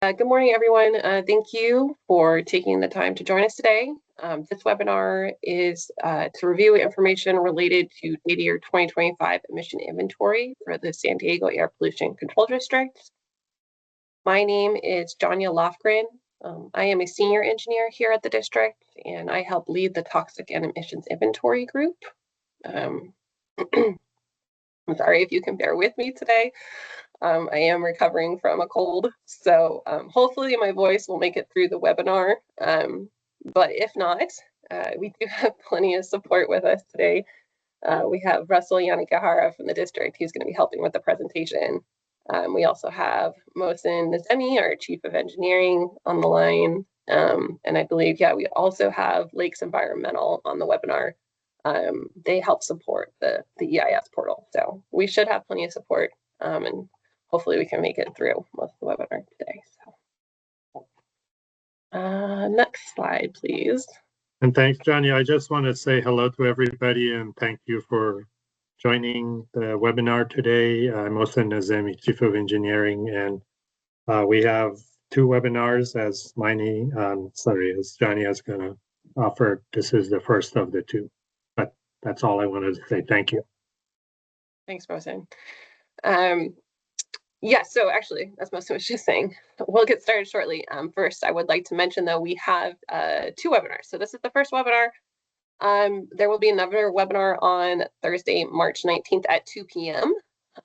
Good morning, everyone. Thank you for taking the time to join us today. This webinar is to review information related to data year 2025 emission inventory for the San Diego Air Pollution Control District. My name is Janya Lofgren. I am a senior engineer here at the district, and I help lead the Toxic and Emissions Inventory Group. I'm sorry if you can bear with me today. I am recovering from a cold, so hopefully my voice will make it through the webinar. But if not, we do have plenty of support with us today. We have Russell Yanagihara from the district. He's going to be helping with the presentation. We also have Mohsen Nazemi, our Chief of Engineering, on the line. And I believe, we also have Lakes Environmental on the webinar. They help support the EIS portal. So we should have plenty of support, and hopefully we can make it through most of the webinar today. So next slide, please. And thanks, Johnny. I just want to say hello to everybody and thank you for joining the webinar today. I'm Mohsen Nazemi, Chief of Engineering, and we have two webinars as Johnny is going to offer. This is the first of the two, but that's all I wanted to say. Thank you. Thanks, Mohsen. So actually, as Mohsen was just saying, we'll get started shortly. First, I would like to mention, though, we have two webinars. So this is the first webinar. There will be another webinar on Thursday, March 19th at 2 p.m.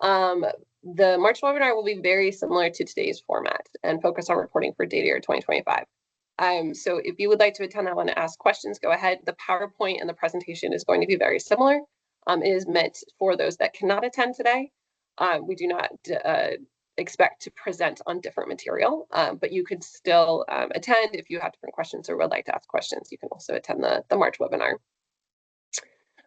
The March webinar will be very similar to today's format and focus on reporting for data year 2025. So if you would like to attend that one and ask questions, go ahead. The PowerPoint and the presentation is going to be very similar. It is meant for those that cannot attend today. We do not expect to present on different material, but you could still attend if you have different questions or would like to ask questions. You can also attend the March webinar.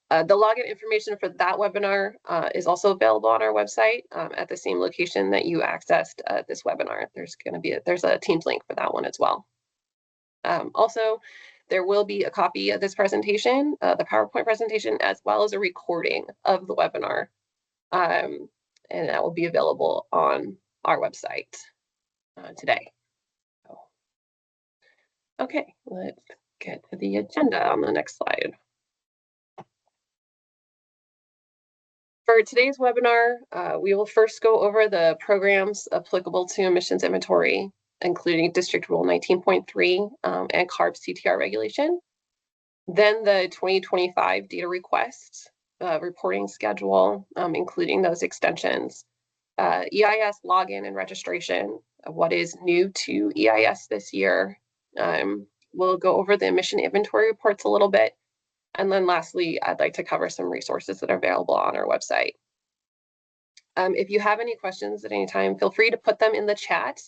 The login information for that webinar is also available on our website at the same location that you accessed this webinar. There's a Teams link for that one as well. Also, there will be a copy of this presentation, the PowerPoint presentation, as well as a recording of the webinar. And that will be available on our website today. Okay, let's get to the agenda on the next slide. For today's webinar, we will first go over the programs applicable to emissions inventory, including District Rule 19.3 and CARB CTR regulation. Then the 2025 data requests, reporting schedule, including those extensions, EIS login and registration, what is new to EIS this year. We'll go over the emission inventory reports a little bit. And then lastly, I'd like to cover some resources that are available on our website. If you have any questions at any time, feel free to put them in the chat,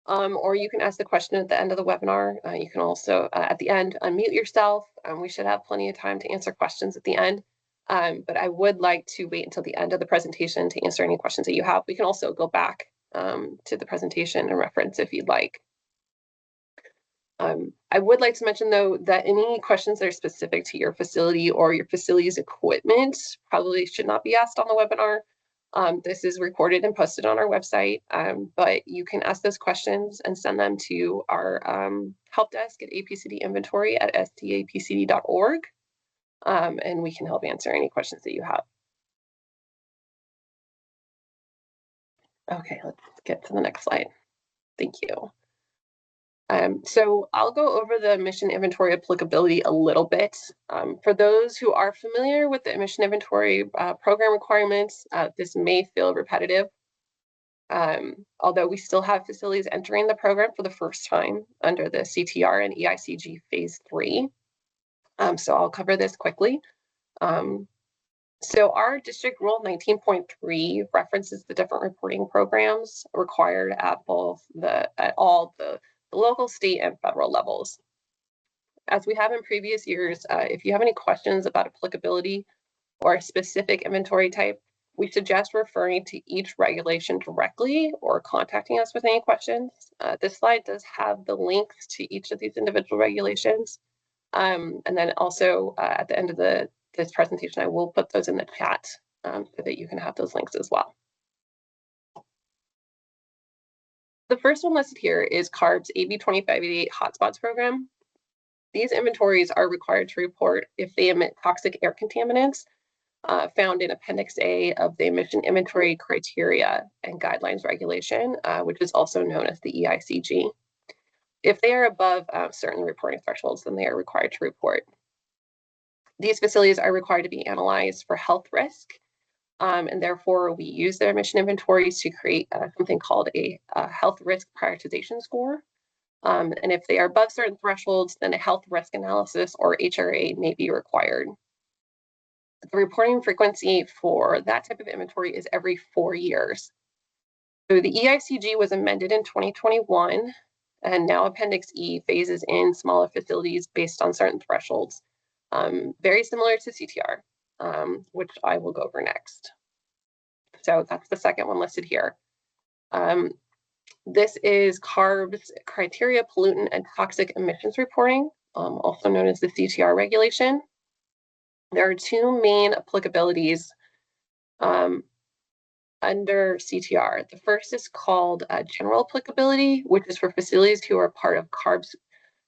or you can ask the question at the end of the webinar. You can also, at the end, unmute yourself. We should have plenty of time to answer questions at the end. But I would like to wait until the end of the presentation to answer any questions that you have. We can also go back to the presentation and reference if you'd like. I would like to mention, though, that any questions that are specific to your facility or your facility's equipment probably should not be asked on the webinar. This is recorded and posted on our website, but you can ask those questions and send them to our help desk at apcdinventory@stapcd.org. And we can help answer any questions that you have. Okay, let's get to the next slide. Thank you. So I'll go over the emission inventory applicability a little bit. For those who are familiar with the emission inventory program requirements, this may feel repetitive. Although we still have facilities entering the program for the first time under the CTR and EICG Phase 3. So I'll cover this quickly. So our District Rule 19.3 references the different reporting programs required at all the local, state, and federal levels. As we have in previous years, if you have any questions about applicability or a specific inventory type, we suggest referring to each regulation directly or contacting us with any questions. This slide does have the links to each of these individual regulations. And then also at the end of this presentation, I will put those in the chat so that you can have those links as well. The first one listed here is CARB's AB 2588 Hotspots program. These inventories are required to report if they emit toxic air contaminants found in Appendix A of the Emission Inventory Criteria and Guidelines Regulation, which is also known as the EICG. If they are above certain reporting thresholds, then they are required to report. These facilities are required to be analyzed for health risk, and therefore we use their emission inventories to create something called a health risk prioritization score. And if they are above certain thresholds, then a health risk analysis or HRA may be required. The reporting frequency for that type of inventory is every 4 years. So the EICG was amended in 2021, and now Appendix E phases in smaller facilities based on certain thresholds, very similar to CTR, which I will go over next. So that's the second one listed here. This is CARB's Criteria Pollutant and Toxic Emissions Reporting, also known as the CTR regulation. There are two main applicabilities under CTR. The first is called general applicability, which is for facilities who are part of CARB's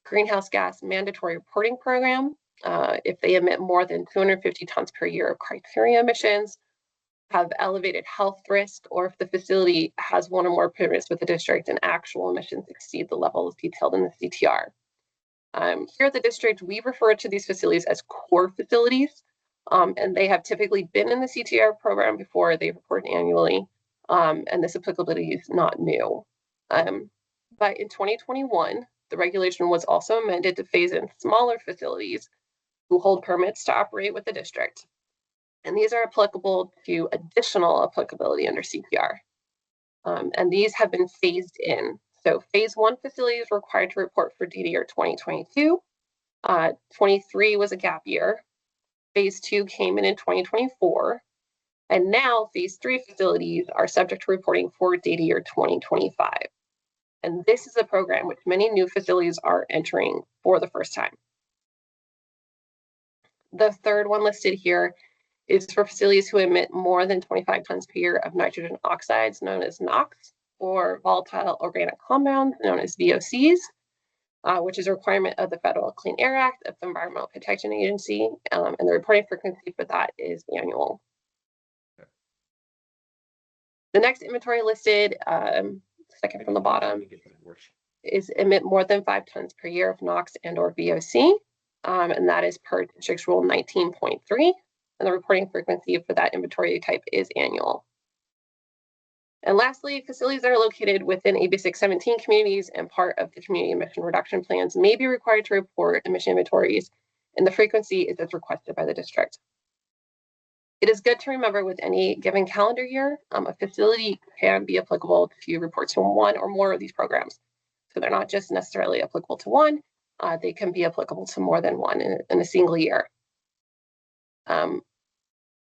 greenhouse gas mandatory reporting program. If they emit more than 250 tons per year of criteria emissions, have elevated health risk, or if the facility has one or more permits with the district and actual emissions exceed the levels detailed in the CTR. Here at the district, we refer to these facilities as core facilities, and they have typically been in the CTR program before. They report annually, and this applicability is not new. But in 2021, the regulation was also amended to phase in smaller facilities who hold permits to operate with the district. And these are applicable to additional applicability under CTR. And these have been phased in. So phase 1 facilities were required to report for data year 2022. 23 was a gap year. Phase 2 came in 2024. And now phase 3 facilities are subject to reporting for data year 2025. And this is a program which many new facilities are entering for the first time. The third one listed here is for facilities who emit more than 25 tons per year of nitrogen oxides, known as NOx, or volatile organic compounds, known as VOCs, which is a requirement of the Federal Clean Air Act of the Environmental Protection Agency, and the reporting frequency for that is annual. The next inventory listed, second from the bottom, is emit more than 5 tons per year of NOx and or VOC, and that is per District Rule 19.3. And the reporting frequency for that inventory type is annual. And lastly, facilities that are located within AB 617 communities and part of the community emission reduction plans may be required to report emission inventories, and the frequency is as requested by the district. It is good to remember with any given calendar year, a facility can be applicable to report to one or more of these programs. So they're not just necessarily applicable to one, they can be applicable to more than one in a single year.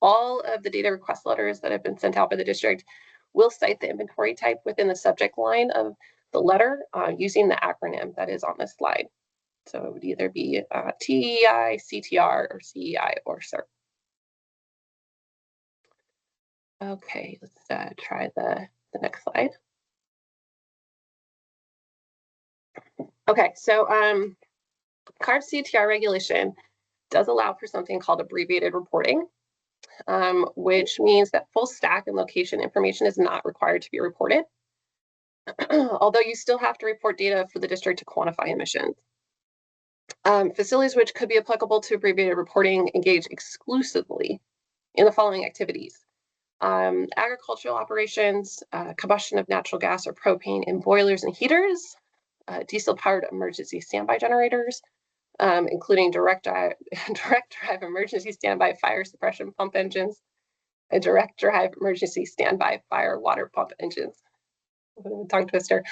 All of the data request letters that have been sent out by the district will cite the inventory type within the subject line of the letter using the acronym that is on this slide. So it would either be TEI, CTR, or CEI, or CERT. Okay, let's try the next slide. Okay, so CARB CTR regulation does allow for something called abbreviated reporting, which means that full stack and location information is not required to be reported, although you still have to report data for the district to quantify emissions. Facilities which could be applicable to abbreviated reporting engage exclusively in the following activities: agricultural operations, combustion of natural gas or propane in boilers and heaters, diesel-powered emergency standby generators, including direct drive emergency standby fire suppression pump engines, and direct drive emergency standby fire water pump engines. Tongue twister.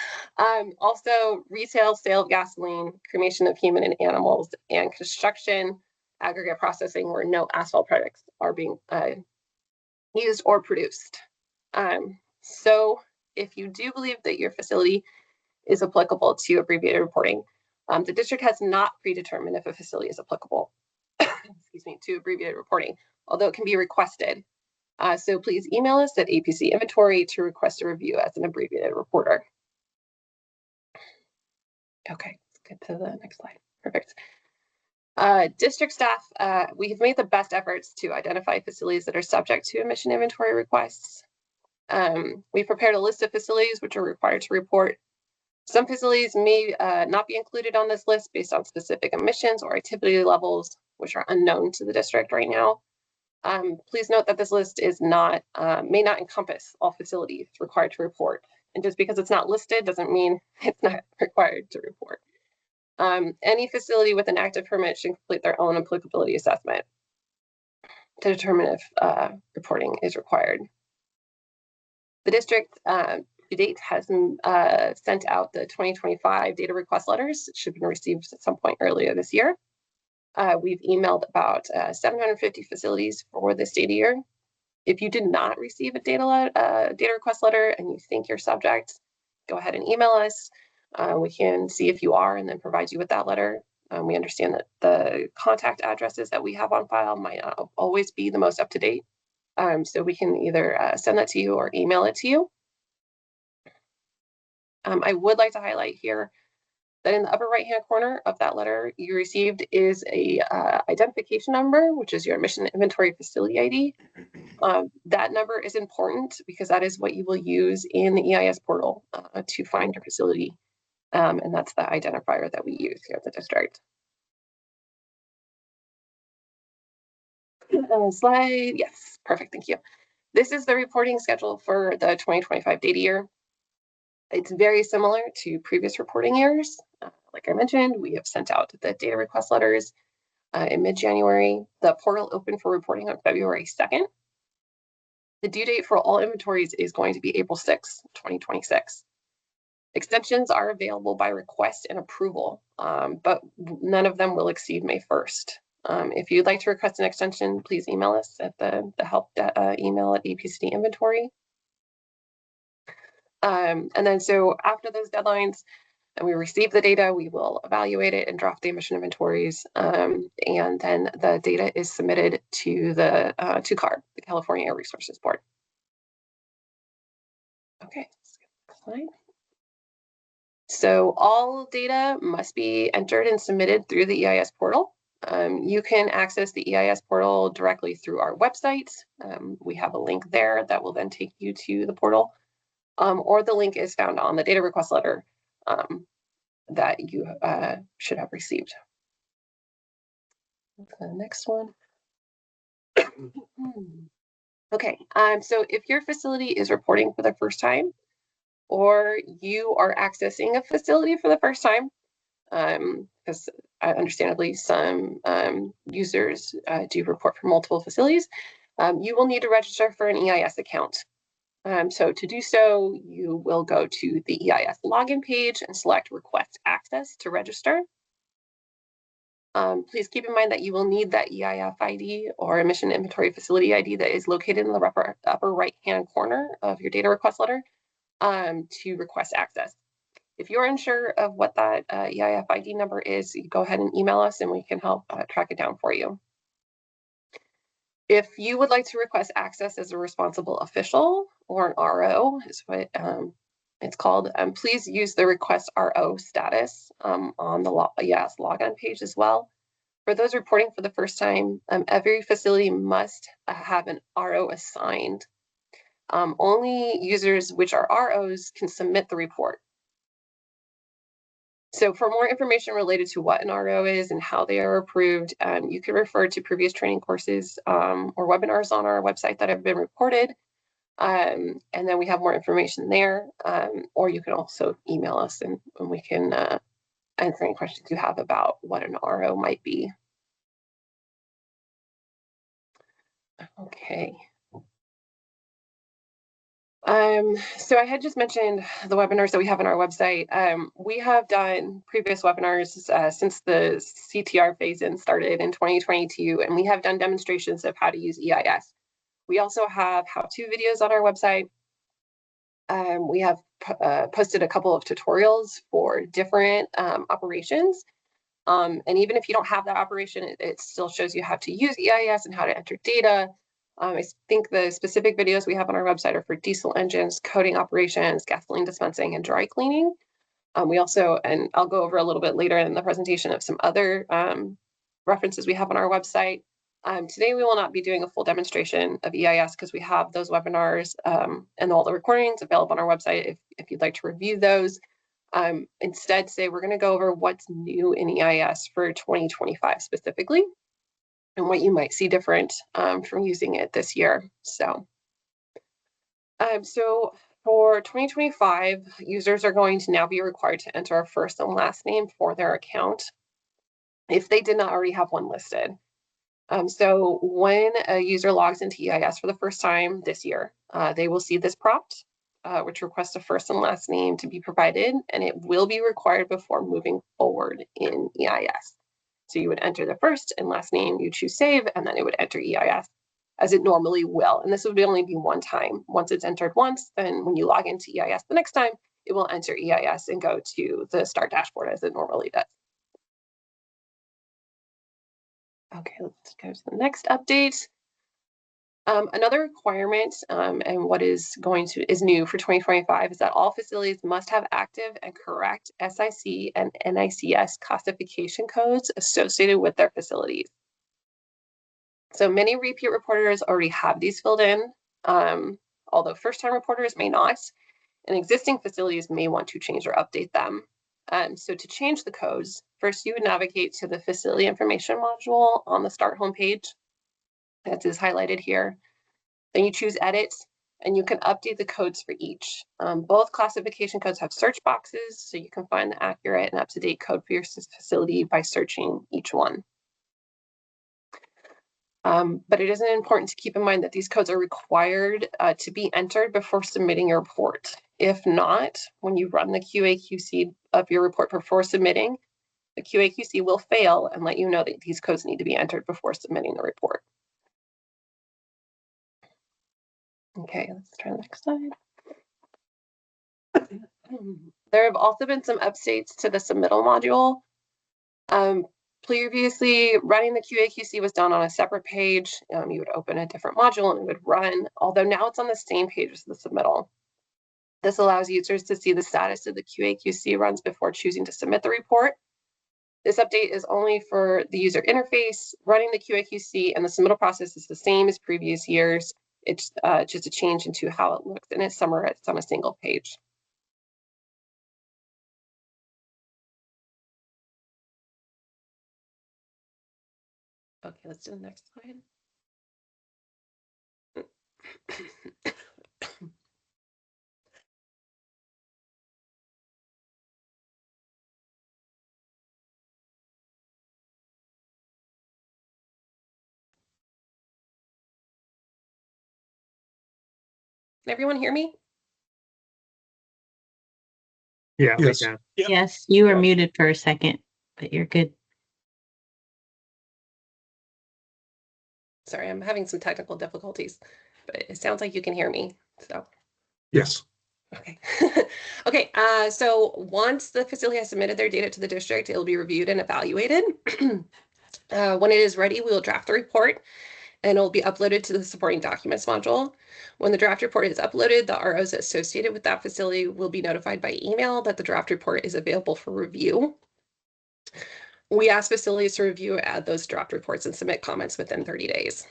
Also, retail sale of gasoline, cremation of human and animals, and construction, aggregate processing where no asphalt products are being used or produced. So if you do believe that your facility is applicable to abbreviated reporting, the district has not predetermined if a facility is applicable excuse me, to abbreviated reporting, although it can be requested. So please email us at APC Inventory to request a review as an abbreviated reporter. Okay, let's get to the next slide. Perfect. District staff, we have made the best efforts to identify facilities that are subject to emission inventory requests. We prepared a list of facilities which are required to report. Some facilities may not be included on this list based on specific emissions or activity levels, which are unknown to the district right now. Please note that this list is not may not encompass all facilities required to report. And just because it's not listed doesn't mean it's not required to report. Any facility with an active permit should complete their own applicability assessment to determine if reporting is required. The district to date has sent out the 2025 data request letters. It should have been received at some point earlier this year. We've emailed about 750 facilities for this data year. If you did not receive a data request letter and you think you're subject, go ahead and email us. We can see if you are and then provide you with that letter. We understand that the contact addresses that we have on file might not always be the most up to date. So we can either send that to you or email it to you. I would like to highlight here that in the upper right-hand corner of that letter you received is a identification number, which is your emission inventory facility ID. That number is important because that is what you will use in the EIS portal to find your facility. And that's the identifier that we use here at the district. Slide, yes, perfect, thank you. This is the reporting schedule for the 2025 data year. It's very similar to previous reporting years. Like I mentioned, we have sent out the data request letters in mid-January. The portal opened for reporting on February 2nd. The due date for all inventories is going to be April 6, 2026. Extensions are available by request and approval, but none of them will exceed May 1st. If you'd like to request an extension, please email us at the help email at APCD inventory. And then so after those deadlines and we receive the data, we will evaluate it and draft the emission inventories. And then the data is submitted to the to CARB, the California Air Resources Board. Okay, slide. So all data must be entered and submitted through the EIS portal. You can access the EIS portal directly through our website. We have a link there that will then take you to the portal, or the link is found on the data request letter that you should have received. The next one. Okay, so if your facility is reporting for the first time, or you are accessing a facility for the first time, because understandably some users do report for multiple facilities, you will need to register for an EIS account. So to do so, you will go to the EIS login page and select Request Access to register. Please keep in mind that you will need that EIF ID or Emission Inventory Facility ID that is located in the upper right-hand corner of your data request letter to request access. If you're unsure of what that EIF ID number is, you go ahead and email us and we can help track it down for you. If you would like to request access as a responsible official or an RO, is what it's called, please use the request RO status on the EIS logon page as well. For those reporting for the first time, every facility must have an RO assigned. Only users which are ROs can submit the report. So for more information related to what an RO is and how they are approved, you can refer to previous training courses or webinars on our website that have been reported. And then we have more information there, or you can also email us and we can answer any questions you have about what an RO might be. Okay. So I had just mentioned the webinars that we have on our website. We have done previous webinars since the CTR phase-in started in 2022, and we have done demonstrations of how to use EIS. We also have how-to videos on our website. We have posted a couple of tutorials for different operations. And even if you don't have that operation, it still shows you how to use EIS and how to enter data. I think the specific videos we have on our website are for diesel engines, coating operations, gasoline dispensing, and dry cleaning. We also, and I'll go over a little bit later in the presentation of some other references we have on our website. Today, we will not be doing a full demonstration of EIS because we have those webinars and all the recordings available on our website if you'd like to review those. Instead, today we're going to go over what's new in EIS for 2025 specifically and what you might see different from using it this year. So for 2025, users are going to now be required to enter a first and last name for their account if they did not already have one listed. So when a user logs into EIS for the first time this year, they will see this prompt, which requests a first and last name to be provided, and it will be required before moving forward in EIS. So you would enter the first and last name, you choose save, and then it would enter EIS as it normally will. And this would only be one time. Once it's entered once, then when you log into EIS the next time, it will enter EIS and go to the Start dashboard as it normally does. Okay, let's go to the next update. Another requirement and what is new for 2025 is that all facilities must have active and correct SIC and NICS classification codes associated with their facilities. So many repeat reporters already have these filled in, although first-time reporters may not, and existing facilities may want to change or update them. So to change the codes, first you would navigate to the facility information module on the Start homepage. That is highlighted here. Then you choose Edit, and you can update the codes for each. Both classification codes have search boxes, so you can find the accurate and up-to-date code for your facility by searching each one. But it is important to keep in mind that these codes are required to be entered before submitting your report. If not, when you run the QA/QC of your report before submitting, the QA/QC will fail and let you know that these codes need to be entered before submitting the report. Okay, let's try the next slide. There have also been some updates to the submittal module. Previously, running the QA/QC was done on a separate page. You would open a different module and it would run, although now it's on the same page as the submittal. This allows users to see the status of the QA/QC runs before choosing to submit the report. This update is only for the user interface. Running the QA/QC and the submittal process is the same as previous years. It's just a change into how it looks, and it's summarized on a single page. Okay, let's do the next slide. Can everyone hear me? Yeah, Yes. we can. Yep. Yes, you were muted for a second, but you're good. Sorry, I'm having some technical difficulties, but it sounds like you can hear me. So, Yes. okay. Okay, so once the facility has submitted their data to the district, it'll be reviewed and evaluated. When it is ready, we will draft the report and it'll be uploaded to the supporting documents module. When the draft report is uploaded, the ROs associated with that facility will be notified by email that the draft report is available for review. We ask facilities to review add those draft reports and submit comments within 30 days.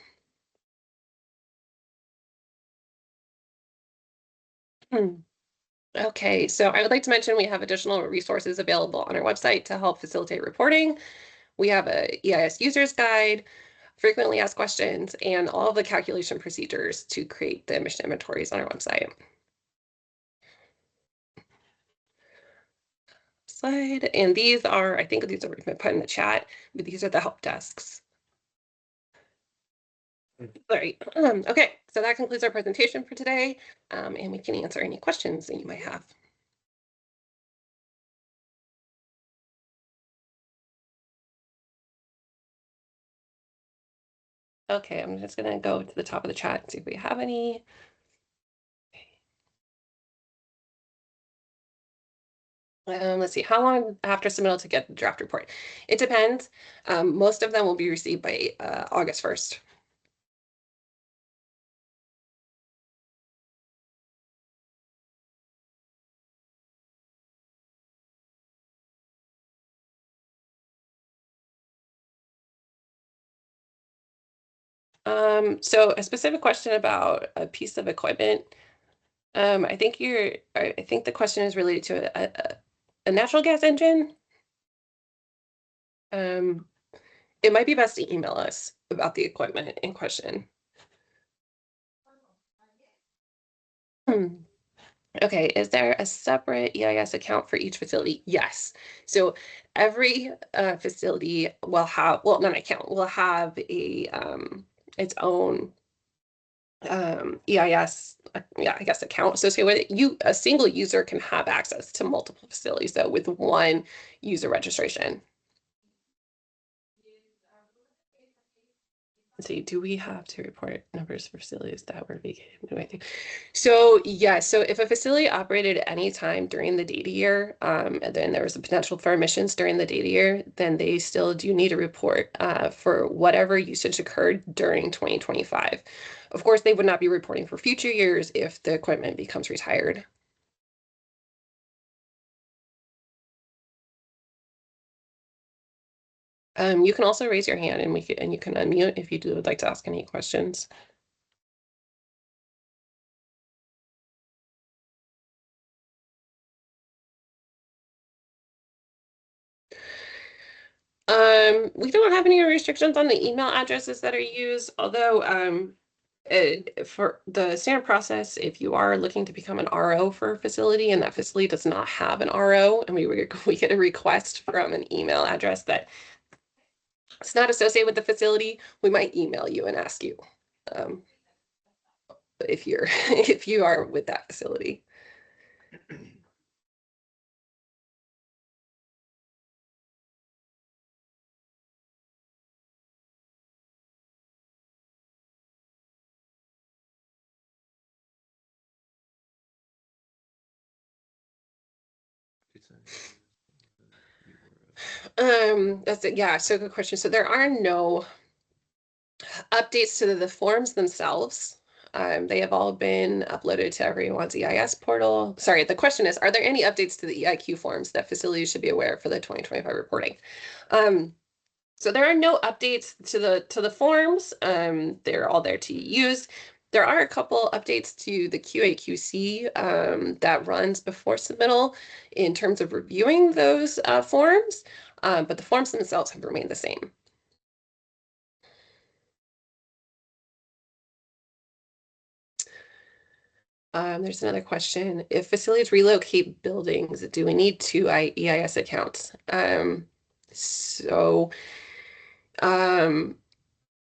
Okay, so I would like to mention we have additional resources available on our website to help facilitate reporting. We have a EIS user's guide, frequently asked questions, and all of the calculation procedures to create the emission inventories on our website. Slide, and these are, I think these are been put in the chat, but these are the help desks. Sorry. Okay, so that concludes our presentation for today, and we can answer any questions that you might have. Okay, I'm just gonna go to the top of the chat and see if we have any. Let's see, how long after submittal to get the draft report? It depends. Most of them will be received by August 1st. So a specific question about a piece of equipment. I think the question is related to a natural gas engine. It might be best to email us about the equipment in question. Okay, is there a separate EIS account for each facility? Yes. So every facility will have, well, not an account, will have a its own EIS, yeah, I guess account associated with it. A single user can have access to multiple facilities though with one user registration. Let's see, do we have to report numbers of facilities that were vacated? So yeah, so if a facility operated at any time during the data year, and then there was a potential for emissions during the data year, then they still do need a report for whatever usage occurred during 2025. Of course, they would not be reporting for future years if the equipment becomes retired. You can also raise your hand and you can unmute if you would like to ask any questions. We don't have any restrictions on the email addresses that are used, although for the standard process, if you are looking to become an RO for a facility and that facility does not have an RO, and we get a request from an email address that it's not associated with the facility, we might email you and ask you if you are with that facility. That's it. Yeah, so good question. So there are no updates to the forms themselves. They have all been uploaded to everyone's EIS portal. Sorry, the question is, are there any updates to the EIQ forms that facilities should be aware of for the 2025 reporting? So there are no updates to the forms. They're all there to use. There are a couple updates to the QA/QC that runs before submittal in terms of reviewing those forms, but the forms themselves have remained the same. There's another question. If facilities relocate buildings, do we need two EIS accounts?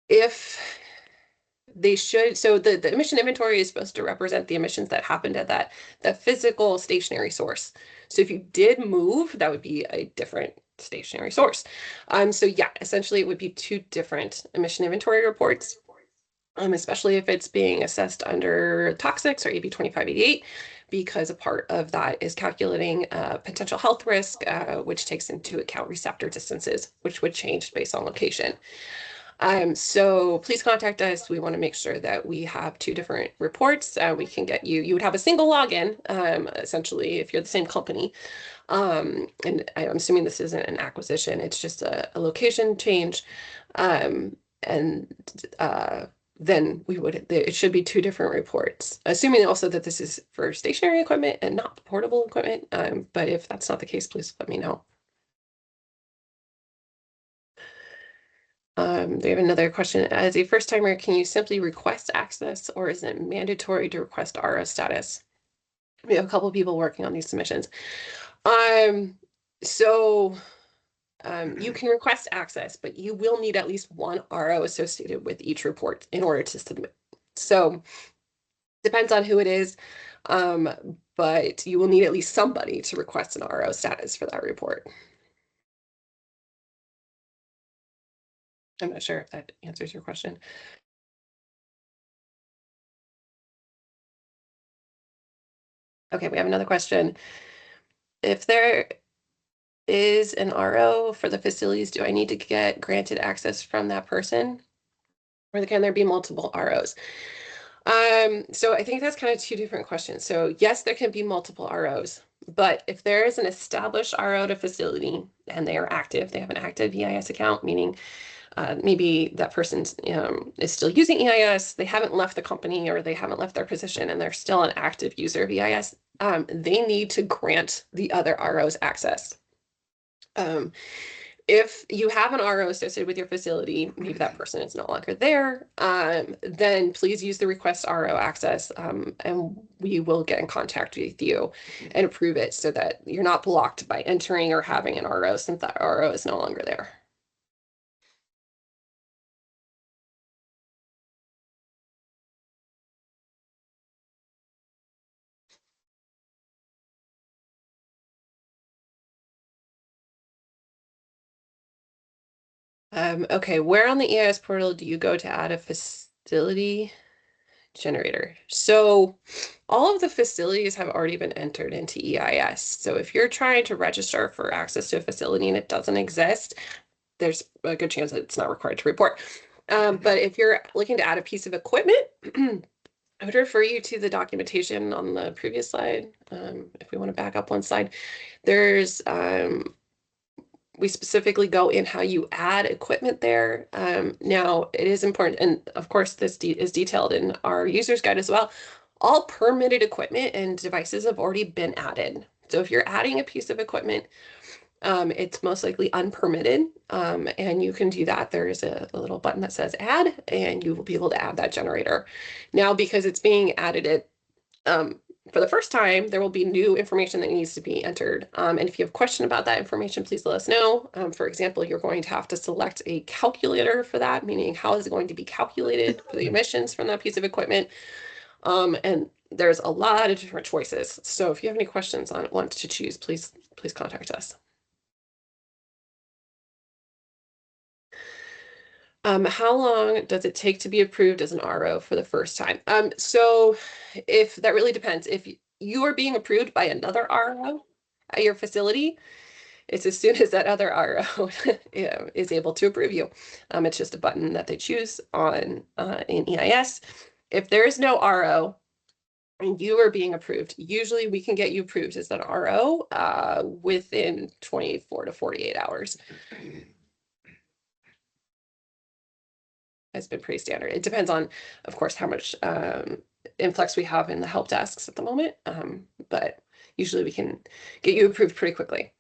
If they should, so the emission inventory is supposed to represent the emissions that happened at the physical stationary source. So if you did move, that would be a different stationary source. So yeah, essentially it would be two different emission inventory reports. Especially if it's being assessed under toxics or AB 2588, because a part of that is calculating potential health risk, which takes into account receptor distances, which would change based on location. So please contact us. We want to make sure that we have two different reports. We can get you would have a single login, essentially, if you're the same company. And I'm assuming this isn't an acquisition, it's just a location change. Then it should be two different reports, assuming also that this is for stationary equipment and not portable equipment. But if that's not the case, please let me know. They have another question. As a first timer, can you simply request access or is it mandatory to request RO status? We have a couple of people working on these submissions. You can request access, but you will need at least one RO associated with each report in order to submit. So depends on who it is, but you will need at least somebody to request an RO status for that report. I'm not sure if that answers your question. Okay, we have another question. If there is an RO for the facilities, do I need to get granted access from that person? Or can there be multiple ROs? So I think that's kind of two different questions. So yes, there can be multiple ROs, but if there is an established RO at a facility and they are active, they have an active EIS account, meaning maybe that person is still using EIS, they haven't left the company or they haven't left their position and they're still an active user of EIS, they need to grant the other ROs access. If you have an RO associated with your facility, maybe that person is no longer there, then please use the request RO access, and we will get in contact with you and approve it so that you're not blocked by entering or having an RO since that RO is no longer there. Okay, where on the EIS portal do you go to add a facility generator? So all of the facilities have already been entered into EIS. So if you're trying to register for access to a facility and it doesn't exist, there's a good chance that it's not required to report. But if you're looking to add a piece of equipment, I would refer you to the documentation on the previous slide. If we want to back up one slide, there's we specifically go in how you add equipment there. Now, it is important, and of course, this is detailed in our user's guide as well. All permitted equipment and devices have already been added. So if you're adding a piece of equipment, it's most likely unpermitted, and you can do that. There is a little button that says add, and you will be able to add that generator. Now, because it's being added for the first time, there will be new information that needs to be entered. And if you have a question about that information, please let us know. For example, you're going to have to select a calculator for that, meaning how is it going to be calculated for the emissions from that piece of equipment. And there's a lot of different choices. So if you have any questions on what to choose, please contact us. How long does it take to be approved as an RO for the first time? So if that really depends. If you are being approved by another RO at your facility, it's as soon as that other RO is able to approve you. It's just a button that they choose on in EIS. If there is no RO and you are being approved, usually we can get you approved as an RO within 24 to 48 hours. Has been pretty standard. It depends on, of course, how much influx we have in the help desks at the moment, but usually we can get you approved pretty quickly.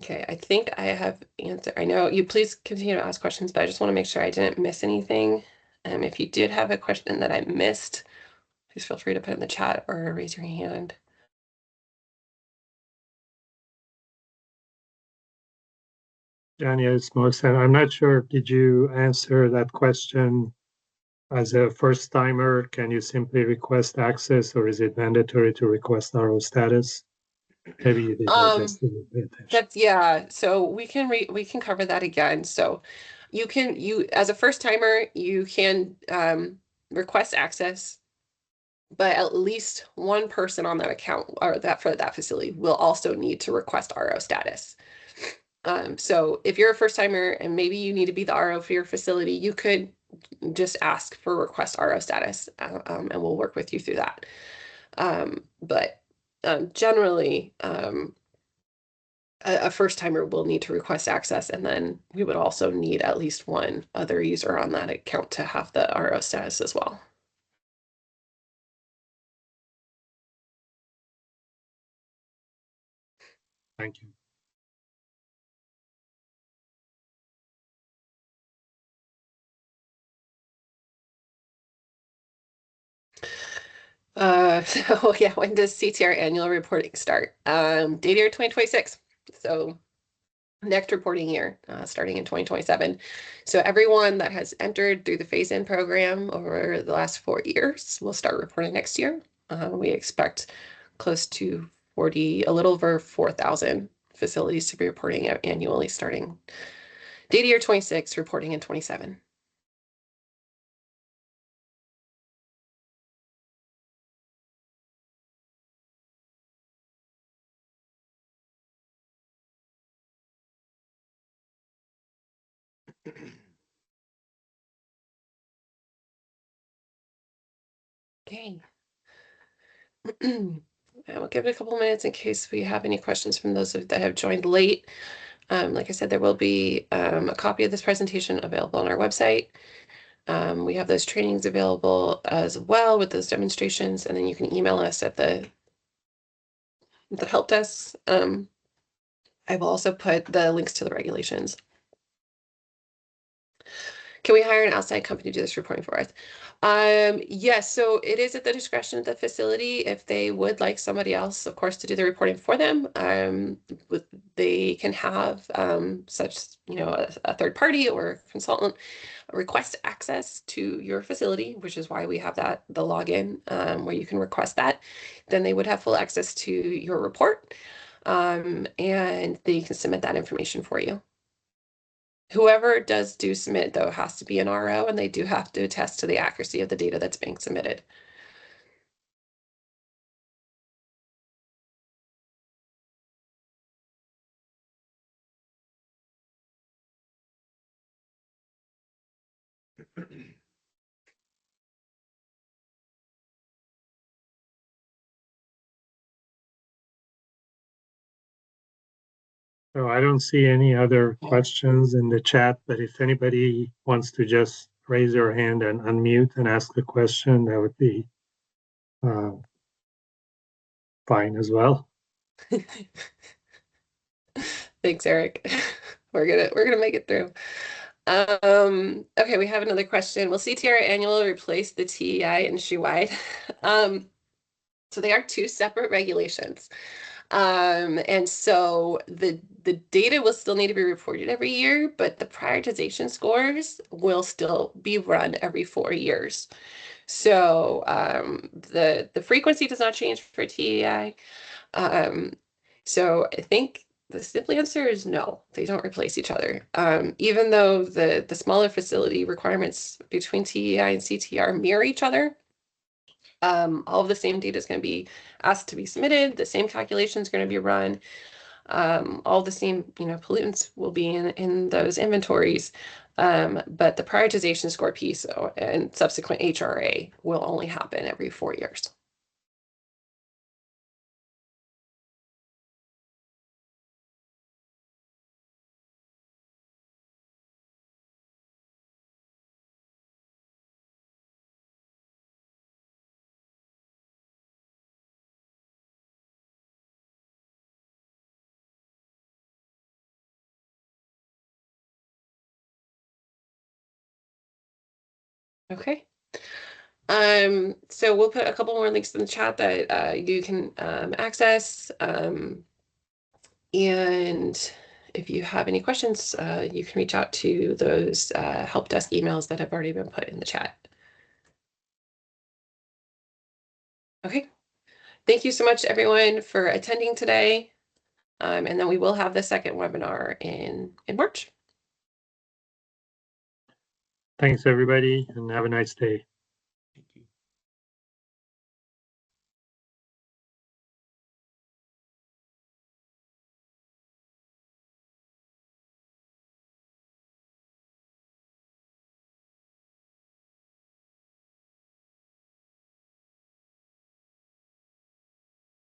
Okay, I think I have answered. I know you please continue to ask questions, but I just want to make sure I didn't miss anything. If you did have a question that I missed, please feel free to put it in the chat or raise your hand. Janya, it's Mohsen. I'm not sure, did you answer that question as a first timer? Can you simply request access or is it mandatory to request RO status? Maybe you did. I just didn't pay attention. That's yeah. So we can cover that again. So you as a first timer, you can request access, but at least one person on that account or for that facility will also need to request RO status. So if you're a first timer and maybe you need to be the RO for your facility, you could just ask for request RO status, and we'll work with you through that. But generally, a first timer will need to request access, and then we would also need at least one other user on that account to have the RO status as well. Thank you. So yeah, when does CTR annual reporting start? Data year 2026. So next reporting year, starting in 2027. So everyone that has entered through the phase-in program over the last 4 years will start reporting next year. We expect close to a little over 4,000 facilities to be reporting out annually starting data year 26, reporting in 27. Okay. I will give it a couple minutes in case we have any questions from those that have joined late. Like I said, there will be a copy of this presentation available on our website. We have those trainings available as well with those demonstrations, and then you can email us at the help desk. I will also put the links to the regulations. Can we hire an outside company to do this reporting for us? Yes, so it is at the discretion of the facility. If they would like somebody else, of course, to do the reporting for them, they can have such, a third party or consultant request access to your facility, which is why we have the login where you can request that. Then they would have full access to your report, and they can submit that information for you. Whoever does submit, though, has to be an RO, and they do have to attest to the accuracy of the data that's being submitted. So I don't see any other questions in the chat, but if anybody wants to just raise your hand and unmute and ask a question, that would be fine as well. Thanks, Eric. We're gonna make it through. Okay, we have another question. Will CTR annual replace the TEI industry-wide? So they are two separate regulations. And so the data will still need to be reported every year, but the prioritization scores will still be run every 4 years. So the frequency does not change for TEI. So I think the simple answer is no, they don't replace each other. Even though the smaller facility requirements between TEI and CTR mirror each other, all of the same data is going to be asked to be submitted. The same calculation is going to be run. All the same, pollutants will be in those inventories. But the prioritization score piece and subsequent HRA will only happen every 4 years. Okay. So we'll put a couple more links in the chat that you can access. And if you have any questions, you can reach out to those help desk emails that have already been put in the chat. Okay. Thank you so much, everyone, for attending today. And then we will have the second webinar in March. Thanks, everybody, and have a nice day.